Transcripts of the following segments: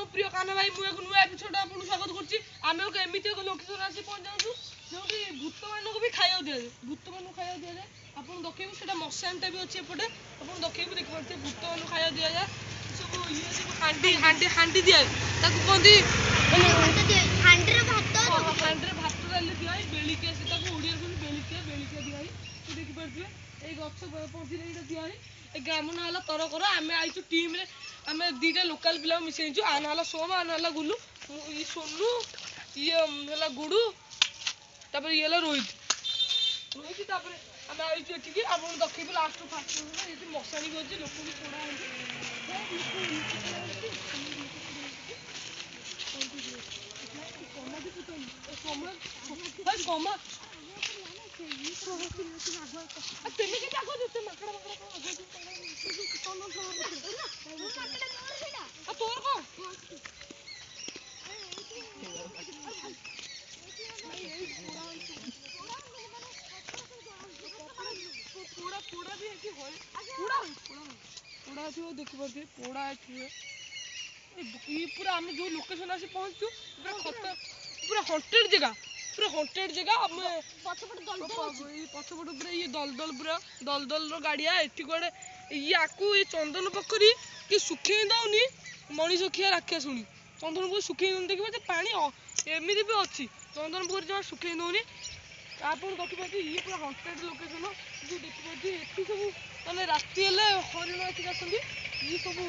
ଆପଣଙ୍କ ପ୍ରିୟ କାହ୍ନା ଭାଇ ମୁଁ ଏକ ନୂଆ ଏପିସୋଡ୍ ଆପଣଙ୍କୁ ସ୍ୱାଗତ କରୁଛି। ଆମେ ଏମିତି ଏକ ଲୋକେସନ୍ ଆସି ପହଞ୍ଚାଉଛୁ ଯେଉଁଠି ଭୂତମାନଙ୍କୁ ବି ଖାଇବାକୁ ଦିଆଯାଏ। ଆପଣଙ୍କୁ ଦେଖେଇବୁ ସେଇଟା ମଶାଣିଟା ବି ଅଛି ଏପଟେ। ଆପଣଙ୍କୁ ଦେଖେଇବୁ ଦେଖିପାରୁଥିବେ ଭୂତମାନଙ୍କୁ ଖାଇବାକୁ ଦିଆଯାଏ। ସବୁ ଇଏ ସବୁ ହାଣ୍ଡି ଦିଆଏ ତାକୁ କୁହନ୍ତି ହାଣ୍ଡିରେ ଭାତ ଡାଲି ଦିଆଏ। ବେଳିକିଆ ସେ ତାକୁ ଓଡ଼ିଆରେ କୁହନ୍ତି ବେଳିକିଆ ଦିଆଏ। ସେ ଦେଖିପାରୁଥିବେ ଏଇ ଗଛ ପହଞ୍ଚିଲେ ଏଇଟା ଦିଆଏ। ଏ ଗ୍ରାମ ନାଁ ହେଲା ତରକର। ଆମେ ଆଇଛୁ ଟିମ୍ରେ ଆମେ ଦୁଇଟା ଲୋକାଲ ପିଲାକୁ ମିଶେଇଛୁ। ଆ ନାଁ ହେଲା ସୋମ ଆ ନାଁ ହେଲା ଗୁଲୁ। ଇଏ ସୋନୁ ଇଏ ହେଲା ଗୁଡୁ ତାପରେ ଇଏ ହେଲା ରୋହିତ। ତାପରେ ଆମେ ଆଇଛୁ ଏଠିକି ଆପଣଙ୍କୁ ଦେଖେଇବୁ ଲାଷ୍ଟ ଫାଷ୍ଟ ଏଠି ମଶାଣି ବି ଅଛି ଲୋକ ବି ପୋଡ଼ା ହଉଛି। ଦେଖିପାରୁଥିବେ ପୋଡ଼ା ଏଠି ପୁରା ଆମେ ଯୋଉ ଲୋକେସନ ଆସି ପହଞ୍ଚୁଛୁ ପୁରା ହଣ୍ଟେଡ୍ ଜାଗା ଆମେ ପଛପଟ ପୁରା ଇଏ ଦଲଦଲର ଗାଡ଼ିଆ ଏଠି କୁଆଡ଼େ ଆକୁ ଏ ଚନ୍ଦନ ପୋଖରୀ କି ଶୁଖେଇ ଦଉନି ମଣିଷ ଖିଆ ରାକ୍ଷାସୁଣି ଚନ୍ଦନ ପୋଖରୀ ଶୁଖେଇ ଦଉନି। ଦେଖିବା ଯେ ପାଣି ଏମିତି ବି ଅଛି ଚନ୍ଦନ ପୋଖରୀ ଜମା ଶୁଖେଇ ଦଉନି। ଆପଣ ଦେଖିପାରୁଥିବେ ଇଏ ପୁରା ହଣ୍ଟେଡ୍ ଲୋକେସନ ଯୋଉ ଦେଖିପାରୁଥିବେ ଏଠି ସବୁ ମାନେ ରାତି ହେଲେ ହରିଣ ଏଠିକି ଆସନ୍ତି। ଇଏ ସବୁ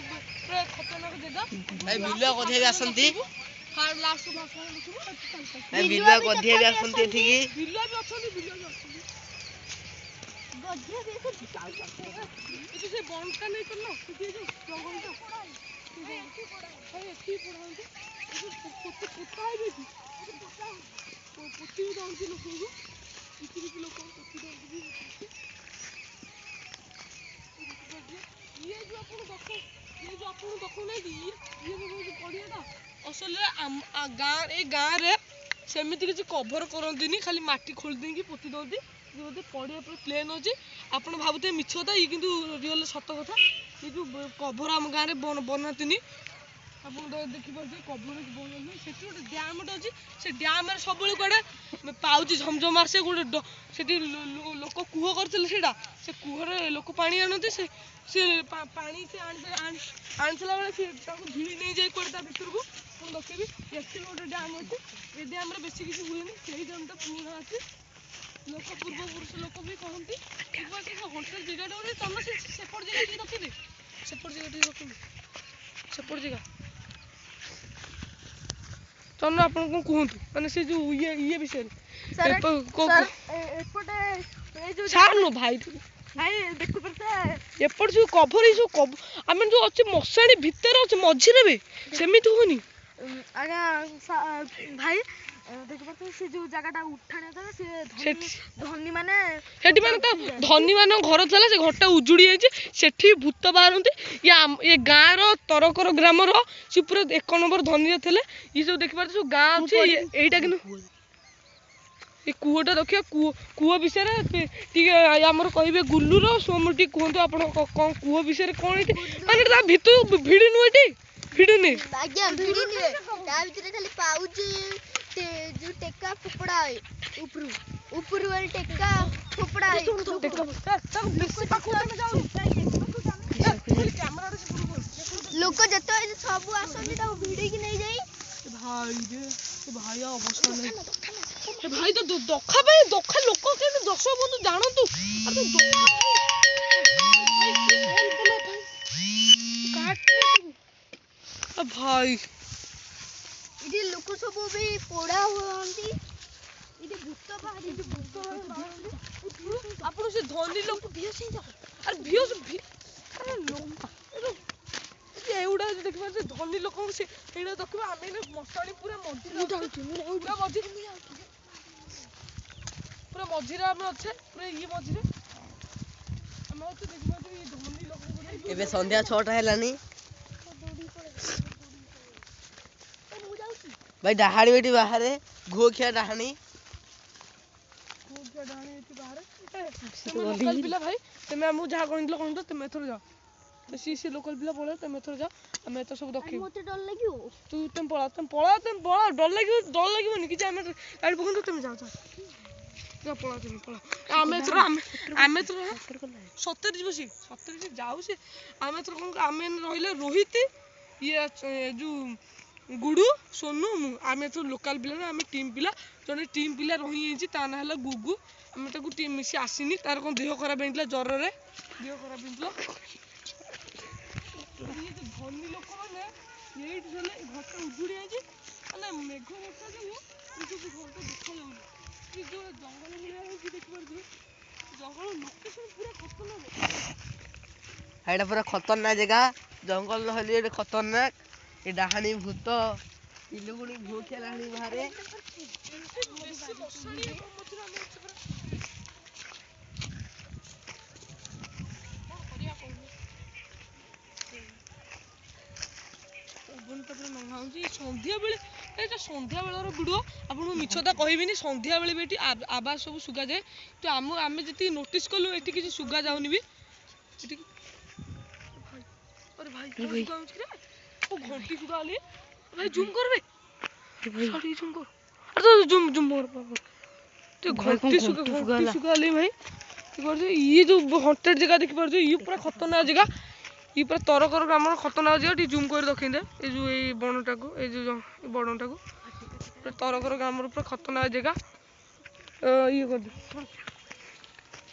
ପୁରା ଖତରନାକ ଜାଗା। ବିଲୁଆ ଗଧିଆ ବି ଆସନ୍ତି। ବିଲୁଆ ଗଧିଆ ବି ଆସନ୍ତି ଏଠିକି। ଏଠି ସେ ବଣଟା ନେଇ ଚାଲ ସେଠି ଯୋଉ ଜଙ୍ଗଲଟା ଏଠି ପୋଡ଼ାନ୍ତି ପୋତା ହେଇଯାଇଛି ପୋତି ବି ଦଅନ୍ତି ଲୋକଙ୍କୁ କିଛି ଲୋକ ପୋତି ଦଅନ୍ତି। ଇଏ ଯୋଉ ଆପଣଙ୍କୁ ଦେଖଉନାହାନ୍ତି ଇଏ ପଡ଼ିଆଟା ଅସଲରେ ଏଇ ଗାଁରେ ସେମିତି କିଛି କଭର କରନ୍ତିନି ଖାଲି ମାଟି ଖୋଳି ଦେଇକି ପୋତି ଦଅନ୍ତି। ବୋଧେ ପଡ଼ିଆ ପୁରା ପ୍ଲେନ୍ ଅଛି ଆପଣ ଭାବୁଥିବେ ମିଛ କଥା ଇଏ କିନ୍ତୁ ରିଅଲ୍ ସତ କଥା। ଏ ଯୋଉ କଭର ଆମ ଗାଁରେ ବନାନ୍ତିନି ଆପଣ ଦେଖିପାରୁଥିବେ କଭର ବନାନ୍ତି। ସେଠି ଗୋଟେ ଡ୍ୟାମ୍ଟେ ଅଛି ସେ ଡ୍ୟାମ୍ରେ ସବୁବେଳେ କୁଆଡ଼େ ପାଉଛି ଝମଝମ ଆସେ ଗୋଟେ ସେଠି ଲୋକ କୂଅ କରିଥିଲେ ସେଇଟା ସେ କୂଅରେ ଲୋକ ପାଣି ଆଣନ୍ତି ସେ ପାଣି ସେ ଆଣିଥିଲା ବେଳେ ସେ ତାକୁ ଭିଡ଼ି ନେଇଯାଏ କୁଆଡ଼େ ତା ଭିତରକୁ। ଆପଣ ଦେଖିବି ଏଠି ଗୋଟେ ଡ୍ୟାମ୍ ଅଛି ଏ ଡ୍ୟାମ୍ରେ ବେଶୀ କିଛି ହୁଏନି ସେଇ ଡ୍ୟାମ୍ଟା ପୁରୁଣା ଅଛି ଲୋକ ପୂର୍ବପୁରୁଷ ଲୋକ ବି କହନ୍ତି ହଣ୍ଟେଡ୍ ଜାଗାଟା ଗୋଟେ ତମ ସେପଟ ଜାଗା ଟିକେ ରଖିବେ ସେପଟ ଜାଗା ଚଲ ଆପଣ କଣ କୁହନ୍ତୁ ମାନେ ସେ ଯୋଉ ଇଏ ବିଷୟରେ ଭାଇ ଏପଟେ ଯୋଉ କଭର ଆମେ ଯୋଉ ଅଛି ମଶାଣି ଭିତରେ ଅଛି ମଝିରେ ବି ସେମିତି ହୁଏନି ଆଜ୍ଞା ଭାଇ ଦେଖିପାରୁଥିବେ ସେ ଯୋଉ ଜାଗାଟା ଉଠାଣିଆ ସେ ଧନୀ ମାନେ ତା ଧନୀ ମାନଙ୍କ ଘର ଥିଲା ସେ ଘରଟା ଉଜୁଡ଼ି ଯାଇଛି ସେଠି ଭୂତ ବାହାରନ୍ତି। ଏ ଗାଁର ତରକର ଗ୍ରାମର ସେ ପୁରା 1 ନମ୍ବର ଧନୀରେ ଥିଲେ। ଇଏ ସବୁ ଦେଖିପାରୁଥିବେ ସବୁ ଗାଁ ଅଛି ଏଇଟା କିନ୍ତୁ ଏ କୂଅଟା ଦେଖିବା କୂଅ ବିଷୟରେ ଟିକେ ଆମର କହିବେ ଗୁଲୁର ସୋମ ଟିକେ କୁହନ୍ତୁ ଆପଣ କଣ କୂଅ ବିଷୟରେ କଣ ଏଠି ମାନେ ତା ଭିତରୁ ଭିଡ଼ି ନୁହେଁ ଏଠି ଭିଡ଼ୁନି ଆଜ୍ଞା ଭିଡ଼ି ନୁହେଁ ତା ଭିତରେ ଖାଲି ପାଉଚି ଯୋଉ ଟେକା ଫୋପଡ଼ା ହୁଏ ଉପରୁ ଟେକା ଫୋପଡ଼ା ହୁଏ ଲୋକ ଯେତେବେଳେ ସବୁ ଆସନ୍ତି ତାକୁ ଭିଡ଼ିକି ନେଇଯାଇ ଭାଇ ଅବସ୍ଥା ନାହିଁ ଭାଇ ତ ଦଖା ଲୋକ କେମିତି 10 ବନ୍ଧୁ ଜାଣନ୍ତୁ ଭାଇ ଏଠି ଲୋକ ସବୁ ବି ପୋଡ଼ା ହୁଅନ୍ତି ଏଠି ଭୂତ ବାହାରନ୍ତି ଆପଣ ସେ ଧନୀ ଲୋକ ଏଇଗୁଡ଼ା ଦେଖିପାରୁଥିବେ ଧନୀ ଲୋକଙ୍କୁ ସେ ଏଇଟା ଦେଖିବା ଆମେ ମଶାଣି ପୁରା ମଝିରେ ଆମେ ଅଛେ ପୁରା ଇଏ ମଝିରେ ଆମେ ଅଛୁ ଦେଖିପାରୁଥିବେ ଇଏ ଧନୀ ଲୋକ ଏବେ ସନ୍ଧ୍ୟା 6ଟା ହେଲାନି ଭାଇ ଡାହାଣୀ ଏଠି ବାହାରେ ଘୁଅଖିଆ ଡାହାଣୀ ଲୋକାଲ ପିଲା ଭାଇ ତମେ ଆମକୁ ଯାହା କହିଥିଲ ତମେ ଏଥର ଯାଅ ସେ ଲୋକାଲ ପିଲା ପଳେଇବ ତମେ ଏଥର ଯାଅ। ଆମେ ଏତ ସବୁ ଦେଖିବୁ ମତେ ଡର ଲାଗିବ ତମେ ପଳା ଡର ଲାଗିବନି କିଛି ଆମେ ଗାଡ଼ି ପକାନ୍ତୁ ତମେ ଯାଅ ପଳା ତମେ ପଳା ଆମେ ସତରେ ଯିବ ସିଏ ସତରେ ସିଏ ଯାଉ ସେ ଆମେ ଏଥର କଣ ଆମେ ରହିଲେ ରୋହିତ ଇଏ ଯୋଉ ଗୁଡୁ ସୋନୁ ମୁଁ ଆମେ ଏଥର ଲୋକାଲ ପିଲା ନା ଆମେ ଟିମ୍ ପିଲା ଜଣେ ଟିମ୍ ପିଲା ରହିଯାଇଛି ତା ନାଁ ହେଲା ଗୁଗୁ ଆମେ ତାକୁ ଟିମ୍ ମିଶି ଆସିନି ତାର କଣ ଦେହ ଖରାପ ହେଇଥିଲା ଜ୍ୱରରେ ଦେହ ଖରାପ ହେଇଥିଲା ଧନୀ ଲୋକମାନେ ଏଇଠି ହେଲେ ଘରଟା ଉଜୁଡ଼ି ଯାଇଛି ମାନେ ମେଘ ବର୍ଷା ଯୋଗୁଁ ଏସବୁ ଘରଟା ଦେଖାଯାଉନି ଏ ଯୋଉ ଜଙ୍ଗଲ ଭଳିଆ ହେଇଛି ଦେଖିପାରୁଥିବେ ଜଙ୍ଗଲ ଲୋକେସନ ପୁରା ଖତରନାକ ଏଇଟା ପୁରା ଖତରନାକ ଜାଗା ଜଙ୍ଗଲ ନହେଲେ ଏଠି ଖତରନାକ ଏ ଡାହାଣୀ ଭୂତ ଇଲୁଗୁଣି ଭୂତ ଡାହାଣୀ ବାହାରେ ବେଶୀ ବର୍ଷାଣି ମଝିରେ ଆମେ ଏତେ ପୁରା କଣ କରିବା କହୁନୁ ପବନଟା ପୁରା ନଙ୍ଘାଉଛି ସନ୍ଧ୍ୟାବେଳେ ଏଇଟା ସନ୍ଧ୍ୟାବେଳର ଭିଡ଼ିଓ ଆପଣଙ୍କୁ ମିଛଟା କହିବିନି ସନ୍ଧ୍ୟାବେଳେ ବି ଏଠି ଆବାଜ ସବୁ ଶୁଗାଯାଏ ତ ଆମେ ଯେତିକି ନୋଟିସ୍ କଲୁ ଏଠି କିଛି ଶୁଗା ଯାଉନି ବି ଏଠି ଆରେ ଭାଇ ଶୁଗାଉଛି ରେ ଓ ଘଣ୍ଟି ଶୁଗା ହେଲି ଭାଇ ଜୁମ୍ କରବେ ଭାଇ ଜୁମ୍ କର ଆରେ ଜୁମ୍ କର ଘଣ୍ଟି ଶୁଗା ହେଲି ଭାଇ ଇଏ ଯୋଉ ହଣ୍ଟେଡ୍ ଜାଗା ଦେଖିପାରୁଛ ଇଏ ପୁରା ଖତରନାକ ଜାଗା ଇଏ ପୁରା ତରକର ଗ୍ରାମର ଖତରନାକ ଜାଗା ଟିକେ ଜୁମ୍ କରି ରଖିଦେ ଏଇ ଯୋଉ ଏଇ ବଣଟାକୁ ଏଇ ଯୋଉ ବଣଟାକୁ ପୁରା ତରକର ଗ୍ରାମର ପୁରା ଖତରନାକ ଜାଗା ଇଏ କରିଦେ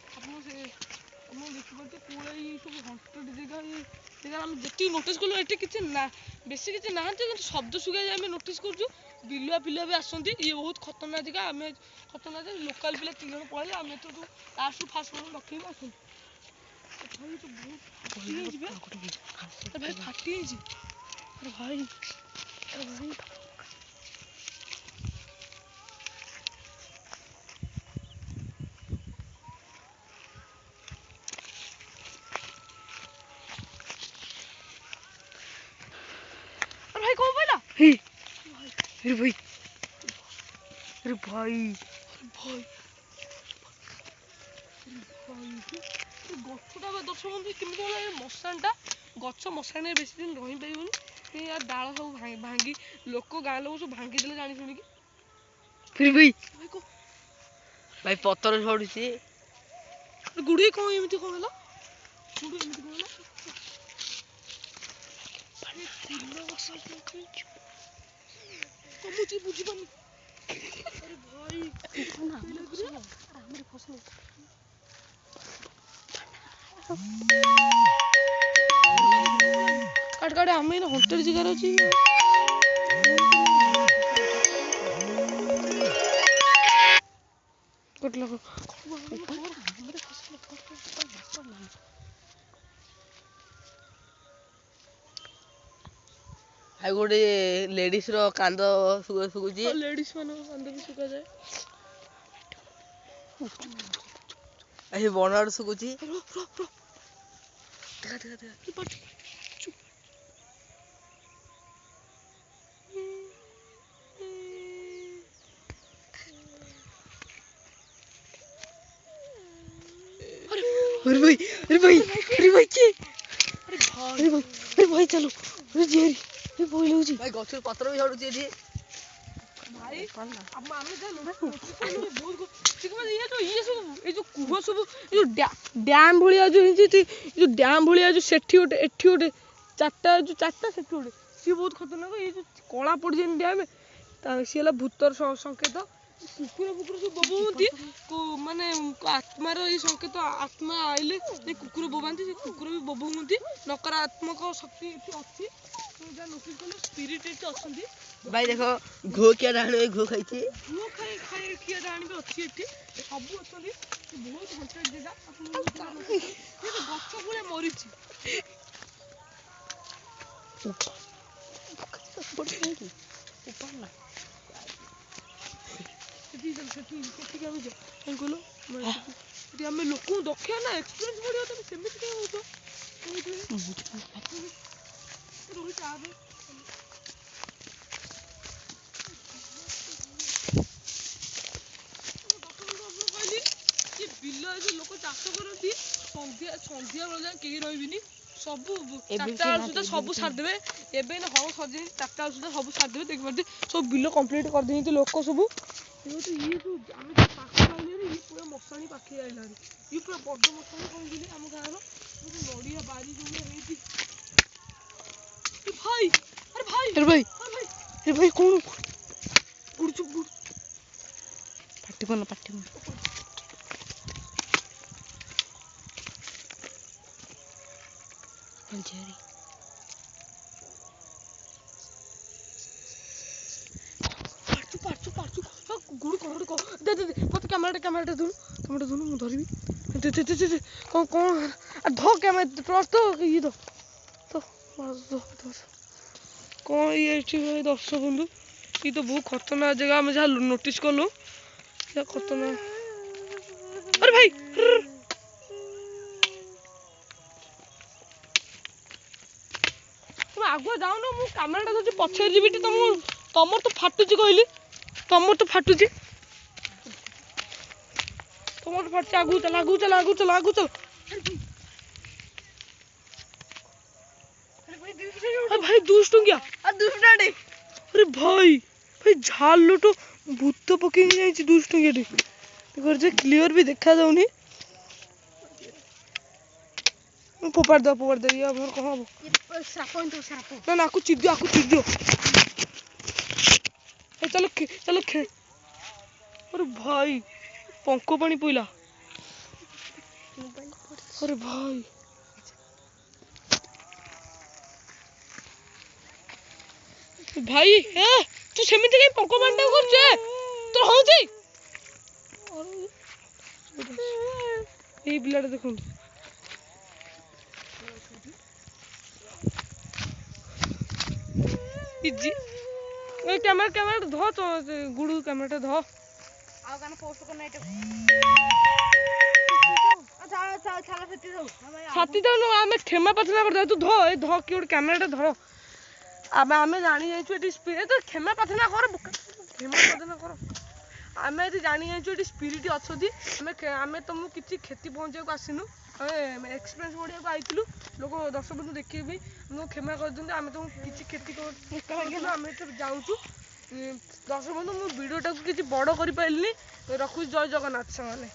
ଆପଣ ଦେଖିପାରୁଥିବେ ପୁରା ଏଇ ସବୁ ହଣ୍ଟେଡ୍ ଜାଗା ଏଇ ଜାଗା ଆମେ ଯେତିକି ନୋଟିସ୍ କଲୁ ଏଠି କିଛି ନା ବେଶୀ କିଛି ନାହାନ୍ତି କିନ୍ତୁ ଶବ୍ଦ ଶୁଗାଯାଏ ଆମେ ନୋଟିସ୍ କରୁଛୁ ବିଲୁଆ ପିଲା ବି ଆସନ୍ତି ଇଏ ବହୁତ ଖତରନାକ ଜାଗା ଆମେ ଖତରନାକ ଜାଗା ଲୋକାଲ ପିଲା 3 ଜଣ ପଳେଇଲେ ଆମେ ତ ଲାଷ୍ଟରୁ ଫାଷ୍ଟ ମାନ ରଖିବୁ ଆସନ୍ତୁ ଭାଇ ତ ବହୁତ ଫାଟି ହେଇଛି ବେ ଭାଇ ଫାଟି ହେଇଛି ଆରେ ଭାଇ कौन बोला हे अरे भाई गछटा दर्शक बंधु केମିତି होला ଏ ମଶାଣଟା ଗଛ ମଶାଣରେ ବେଶୀ ଦିନ ରହିପାରିବନି ୟାର ଡାଳ ସବୁ ଭାଙ୍ଗି ଲୋକ ଗାଁ ଲୋକ ସବୁ ଭାଙ୍ଗି ଦେଲେ ଜାଣି ଶୁଣିକି ଭାଇ ପତର ଝଡୁଛି ଗୁଡିଏ କଣ ଏମିତି କଣ ହେଲା କମୁଛି ବୁଝିପାରୁନି अरे भाई काट आम हंटेड जगार अच्छी ଆଉ ଗୋଟେ ଲେଡିଜ ର କାନ୍ଦ ଶୁଗୁଛି ଲେଡିଜ ମାନଙ୍କ କାନ୍ଦ ବି ଶୁଗାଯାଏ ଏ ବଣ ଆଡୁ ଶୁଗୁଛି भाई चलो भाई गछ पत्र भी झड़ुଛି ଏଠି भाई अब ଆମେ ଜାନୁ ये सब ए जो कुह सब ए जो डैम भलिया जो हिंची जो डैम भलिया जो सेठी ओटे एठी ओटे चारटा सेठी ओटे सी बहुत खतरनाक ये जो कला पड़ जे डैम सी हला भूतर संकेत कुकुर सब बोबोंती को माने आत्मार ये संकेत आत्मा आइले ये कुकुर बोबांती से कुकुर भी बोबोंती नकारात्मक शक्ति एठी अछि तो जा नोटिस कलो स्पिरिट एठी अछंती भाई देखो घो किया डाहणे घो खाइछि घो खाइ किया डाहणे भी अछि एठी सब अछंती बहुत हंटेड जगह अपन ये तो गच्छ गुले मरिछि ऊपर ना ସେଠି ଆମେ କଣ କହିଲ ସେଠି ଆମେ ଲୋକଙ୍କୁ ଦେଖିବା ନା ଏକ୍ସପିରିଏନ୍ସ ବଢ଼ିବ ତମେ ସେମିତି କାଇଁ ହଉଛ ରୋହିତ ଆବେ କହିଲି ଯେ ବିଲ ଏ ଯୋଉ ଲୋକ ଚାଷ କରନ୍ତି ସନ୍ଧ୍ୟା ବେଳେ ଯାଏ କେହି ରହିବିନି ସବୁ ଏବେ 4ଟା ବେଳ ସୁଦ୍ଧା ସବୁ ସାରିଦେବେ ଏବେ ନା ହଳ ସରିଯାଇଛି 4ଟା ବେଳ ସୁଦ୍ଧା ସବୁ ସାରିଦେବେ ଦେଖିପାରୁଛି ସବୁ ବିଲ କମ୍ପ୍ଲିଟ୍ କରିଦେଇଛନ୍ତି ଲୋକ ସବୁ ଇଏ ଯୋଉ ଆମେ ଯୋଉ ପାଖ ଆଇଲାଣି ଇଏ ପୁରା ମଶାଣି ପାଖେଇ ଆଇଲାଣି ଇଏ ପୁରା ବଡ଼ ମଶାଣି କହିଥିଲି ଆମ ଗାଁର ନଡ଼ିଆ ବାରି ଯୋଉ ହେଇଛି ଭାଇ ଆରେ ଭାଇ ଆରେ ଭାଇ କଣ ଗୁଡୁଛୁ ପାଟି କରନା ଝିଅରି ପାରୁଛୁ ଗୁଡୁ କହ ଦେ ମତେ କ୍ୟାମେରାଟା ଧୁନୁ ମୁଁ ଧରିବି ଦେ କଣ ଧ କ୍ୟାମେରା ଟର୍ଚ୍ଚ ତ ଇଏ ତ କଣ ଇଏ ଏଠି ଦର୍ଶକ ବନ୍ଧୁ ये तो बहुत खतरनाक जगह में जहाँ नोटिस कर लो क्या खतरनाक अरे भाई तुम आगुआ जाओ ना मु कैमराटा धरछि पछे जीबी तमर तो फाटुची कहली तमर तो फाटुची आगु चल अरे भाई दुष्टुंगिया अरे भाई झाल तो भूत पकई जाइए दुष्टुंगियाटी देखो क्लियर भी देखा जाऊनी फोपाड़ दे ये हमर कहां हो श्राप ना आकु चिद्दियो चलो अरे भाई पंको पानी पइला अरे भाई तू सेमिति कहीं पंको पानी करछे तो होउची ए बिलाडा देखो इजी ए कैमरा धो तो गुडू कैमरा धो आउ गाना पोस्ट करना एटा अच्छा छाला फेटी दो छाती तो आमे क्षमा प्रार्थना कर तू धो ए धो कि कैमराटा धरो आमे जानी जाइछु एटी स्पिरिट तो क्षमा प्रार्थना कर आमे एटी जानी जाइछु एटी स्पिरिट अछोदी आमे तुमको किछि क्षति पहुंचाय को आसिनु एक्सपीरियंस बढ़िया को आइथिलु लोक दर्शक बंधु देखिए भी हमको क्षमा कर दिंतु आमे तुमको किछि क्षति कर आमे तो जाउछु दर्शक बंधु मु वीडियोटा को किछि बड़ करि पाइलिनी रखु जय जगन्नाथ साने।